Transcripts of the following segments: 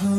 Suatu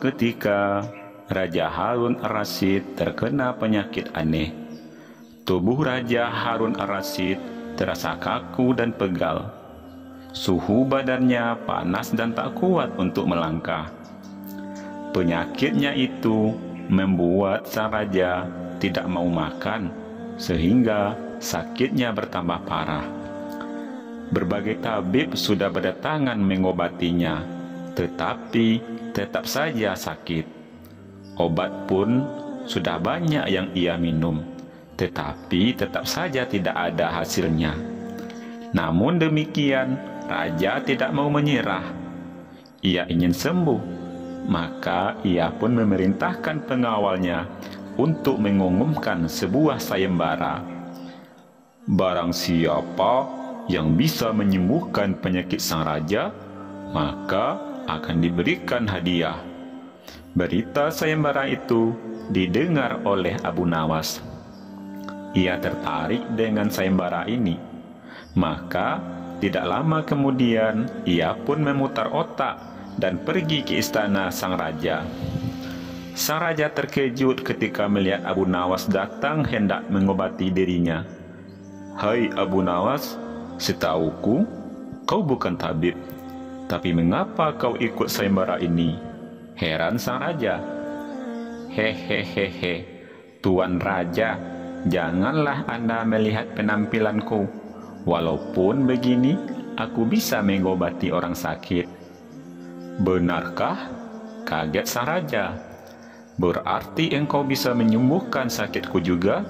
ketika, Raja Harun ar-Rasyid terkena penyakit aneh. Tubuh Raja Harun ar-Rasyid terasa kaku dan pegal. Suhu badannya panas dan tak kuat untuk melangkah. Penyakitnya itu membuat sang raja tidak mau makan, sehingga sakitnya bertambah parah. Berbagai tabib sudah berdatangan mengobatinya, tetapi tetap saja sakit. Obat pun sudah banyak yang ia minum, tetapi tetap saja tidak ada hasilnya. Namun demikian, raja tidak mau menyerah. Ia ingin sembuh, maka ia pun memerintahkan pengawalnya untuk mengumumkan sebuah sayembara. Barang siapa yang bisa menyembuhkan penyakit sang raja, maka akan diberikan hadiah. Berita sayembara itu didengar oleh Abu Nawas. Ia tertarik dengan sayembara ini. Maka tidak lama kemudian ia pun memutar otak dan pergi ke istana sang raja. Sang raja terkejut ketika melihat Abu Nawas datang hendak mengobati dirinya. "Hai Abu Nawas, setauku kau bukan tabib. Tapi mengapa kau ikut sayembara ini?" Heran sang raja. "Hehehehe, Tuan Raja, janganlah Anda melihat penampilanku. Walaupun begini, aku bisa mengobati orang sakit." "Benarkah?" kaget sang raja. "Berarti engkau bisa menyembuhkan sakitku juga?"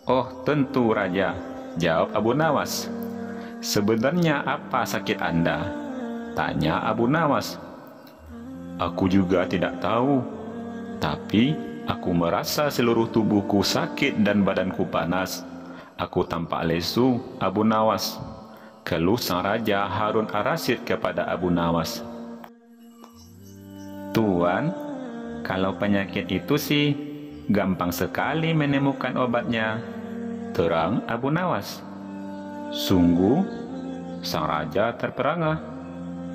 "Oh, tentu Raja," jawab Abu Nawas. "Sebenarnya apa sakit Anda?" tanya Abu Nawas. "Aku juga tidak tahu, tapi aku merasa seluruh tubuhku sakit dan badanku panas. Aku tampak lesu, Abu Nawas," keluh sang raja Harun ar-Rasyid kepada Abu Nawas. "Tuan, kalau penyakit itu sih gampang sekali menemukan obatnya," terang Abu Nawas. "Sungguh?" sang raja terperangah.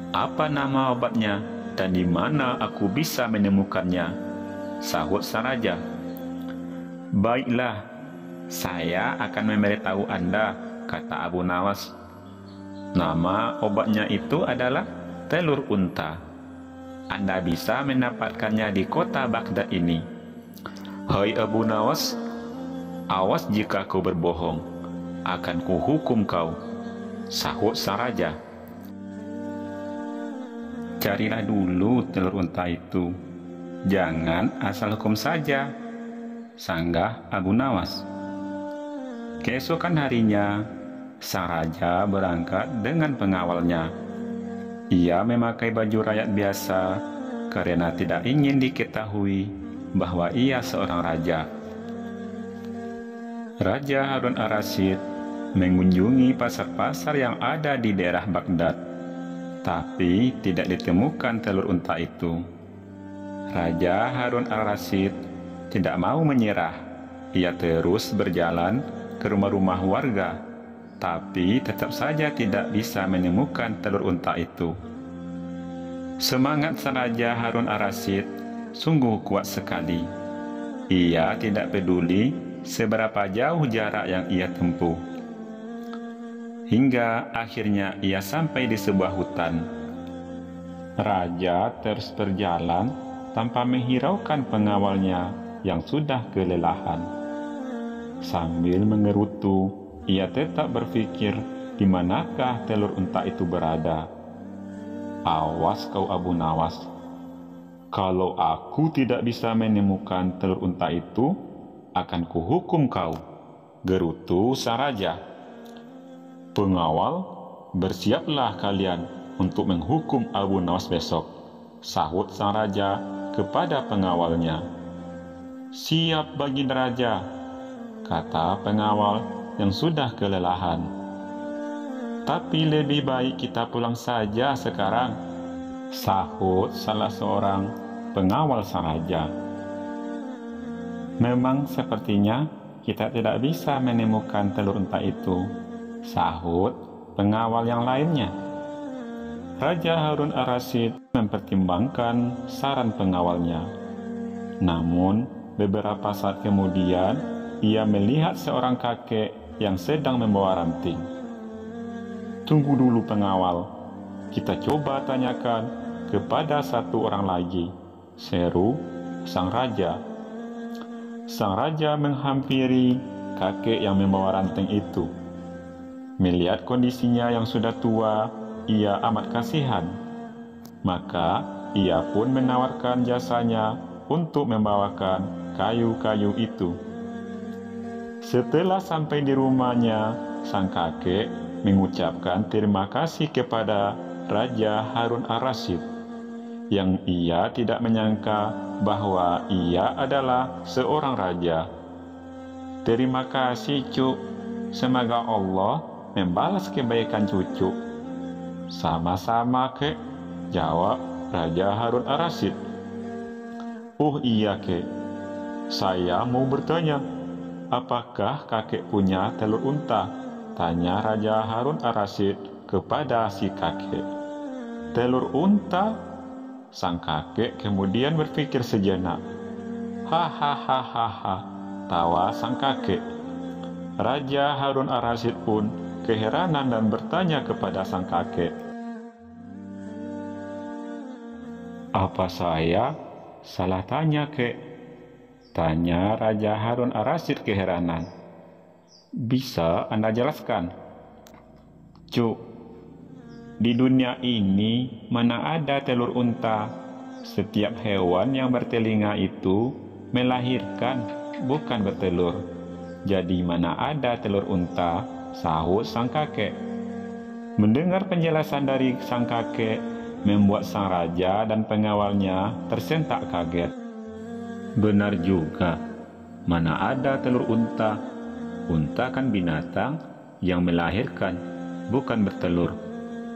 "Apa nama obatnya dan di mana aku bisa menemukannya?" sahut sang raja. "Baiklah, saya akan memberitahu Anda," kata Abu Nawas. "Nama obatnya itu adalah telur unta. Anda bisa mendapatkannya di kota Baghdad ini." "Hai Abu Nawas, awas jika kau berbohong, akan kuhukum kau," sahut sang raja. "Carilah dulu telur unta itu, jangan asal hukum saja," sanggah Abu Nawas. Keesokan harinya, sang raja berangkat dengan pengawalnya. Ia memakai baju rakyat biasa karena tidak ingin diketahui bahwa ia seorang raja. Raja Harun ar-Rasyid mengunjungi pasar-pasar yang ada di daerah Baghdad, tapi tidak ditemukan telur unta itu. Raja Harun ar-Rasyid tidak mau menyerah. Ia terus berjalan ke rumah-rumah warga, tapi tetap saja tidak bisa menemukan telur unta itu. Semangat sang Raja Harun ar-Rasyid sungguh kuat sekali. Ia tidak peduli seberapa jauh jarak yang ia tempuh. Hingga akhirnya ia sampai di sebuah hutan. Raja terus berjalan tanpa menghiraukan pengawalnya yang sudah kelelahan. Sambil mengerutu, ia tetap berpikir di manakah telur unta itu berada. "Awas kau Abu Nawas, kalau aku tidak bisa menemukan telur unta itu, akan kuhukum kau," gerutu sang raja. "Pengawal, bersiaplah kalian untuk menghukum Abu Nawas besok," sahut sang raja kepada pengawalnya. "Siap baginda raja," kata pengawal yang sudah kelelahan. "Tapi lebih baik kita pulang saja sekarang," sahut salah seorang pengawal sang raja. Memang sepertinya kita tidak bisa menemukan telur unta itu, sahut pengawal yang lainnya. Raja Harun ar-Rasyid mempertimbangkan saran pengawalnya. Namun, beberapa saat kemudian, ia melihat seorang kakek yang sedang membawa ranting. "Tunggu dulu pengawal, kita coba tanyakan kepada satu orang lagi," seru sang raja. Sang raja menghampiri kakek yang membawa ranting itu. Melihat kondisinya yang sudah tua, ia amat kasihan. Maka ia pun menawarkan jasanya untuk membawakan kayu-kayu itu. Setelah sampai di rumahnya, sang kakek mengucapkan terima kasih kepada Raja Harun ar-Rasyid, yang ia tidak menyangka bahwa ia adalah seorang raja. "Terima kasih, Cuk. Semoga Allah membalas kebaikan cucu." "Sama-sama, Kek," jawab Raja Harun ar-Rasyid. "Oh iya, Kek. Saya mau bertanya, apakah kakek punya telur unta?" tanya Raja Harun ar-Rasyid kepada si kakek. "Telur unta?" Sang kakek kemudian berpikir sejenak. "Hahaha," tawa sang kakek. Raja Harun ar-Rasyid pun keheranan dan bertanya kepada sang kakek, "Apa saya salah tanya, Kek?" tanya Raja Harun ar-Rasyid keheranan. "Bisa Anda jelaskan?" "Cuk, di dunia ini mana ada telur unta? Setiap hewan yang bertelinga itu melahirkan, bukan bertelur. Jadi mana ada telur unta?" sahut sang kakek. Mendengar penjelasan dari sang kakek, membuat sang raja dan pengawalnya tersentak kaget. Benar juga, mana ada telur unta? Unta kan binatang yang melahirkan, bukan bertelur,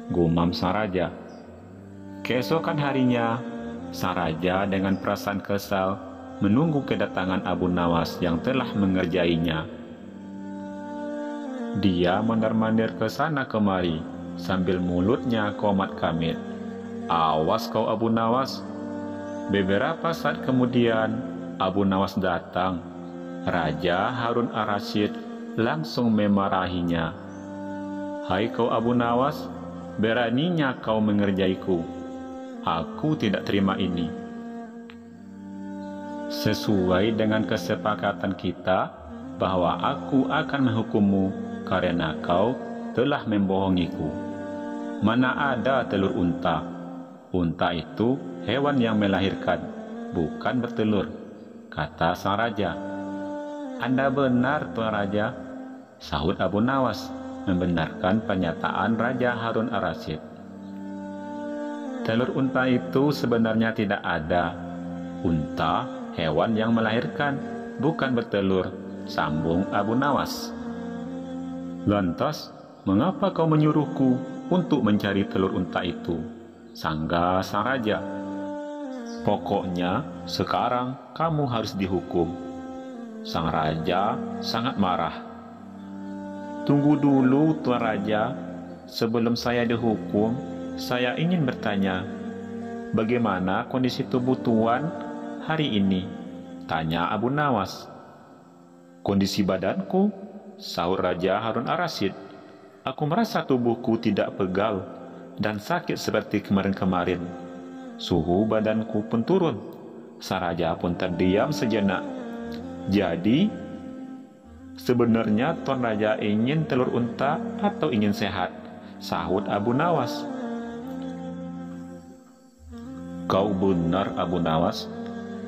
gumam sang raja. Keesokan harinya, sang raja dengan perasaan kesal menunggu kedatangan Abu Nawas yang telah mengerjainya. Dia mondar-mandir ke sana kemari sambil mulutnya komat kamit. "Awas kau Abu Nawas." Beberapa saat kemudian, Abu Nawas datang. Raja Harun ar-Rasyid langsung memarahinya. "Hai kau Abu Nawas, beraninya kau mengerjaiku. Aku tidak terima ini. Sesuai dengan kesepakatan kita bahwa aku akan menghukummu karena kau telah membohongiku. Mana ada telur unta? Unta itu hewan yang melahirkan, bukan bertelur," kata sang raja. "Anda benar, Tuan Raja," sahut Abu Nawas, membenarkan pernyataan Raja Harun ar-Rasyid. "Telur unta itu sebenarnya tidak ada. Unta hewan yang melahirkan, bukan bertelur," sambung Abu Nawas. "Lantas, mengapa kau menyuruhku untuk mencari telur unta itu?" sanggah sang raja. "Pokoknya sekarang kamu harus dihukum." Sang raja sangat marah. "Tunggu dulu, Tuan Raja. Sebelum saya dihukum, saya ingin bertanya, bagaimana kondisi tubuh Tuan hari ini?" tanya Abu Nawas. "Kondisi badanku?" sahut Raja Harun ar-Rasyid. "Aku merasa tubuhku tidak pegal dan sakit seperti kemarin-kemarin. Suhu badanku pun turun." Sang raja pun terdiam sejenak. "Jadi, sebenarnya Tuan Raja ingin telur unta atau ingin sehat?" sahut Abu Nawas. "Kau benar, Abu Nawas.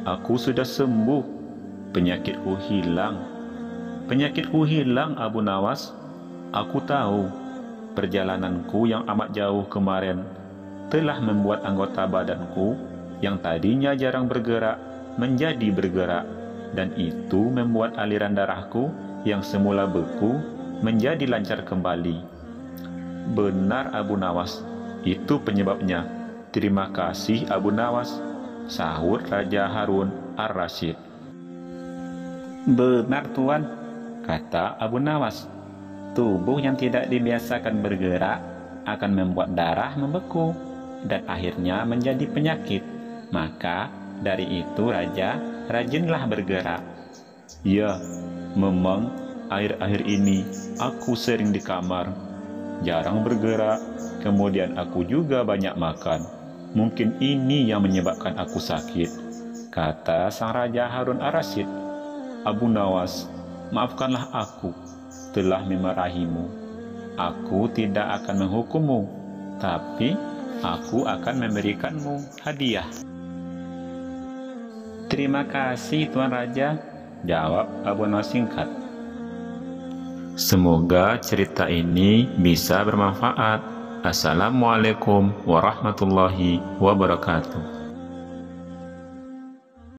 Aku sudah sembuh. Penyakitku hilang." "Penyakitku hilang, Abu Nawas. Aku tahu perjalananku yang amat jauh kemarin telah membuat anggota badanku yang tadinya jarang bergerak menjadi bergerak, dan itu membuat aliran darahku yang semula beku menjadi lancar kembali." "Benar, Abu Nawas. Itu penyebabnya." "Terima kasih, Abu Nawas. sahut Raja Harun ar-Rasyid. "Benar Tuan," kata Abu Nawas. "Tubuh yang tidak dibiasakan bergerak akan membuat darah membeku dan akhirnya menjadi penyakit. Maka dari itu Raja rajinlah bergerak." "Ya, memang akhir-akhir ini aku sering di kamar, jarang bergerak, kemudian aku juga banyak makan. Mungkin ini yang menyebabkan aku sakit," kata sang Raja Harun ar-Rasyid. "Abu Nawas, maafkanlah aku telah memarahimu. Aku tidak akan menghukummu, tapi aku akan memberikanmu hadiah." "Terima kasih Tuan Raja," jawab Abu Nawas singkat. Semoga cerita ini bisa bermanfaat. Assalamualaikum warahmatullahi wabarakatuh.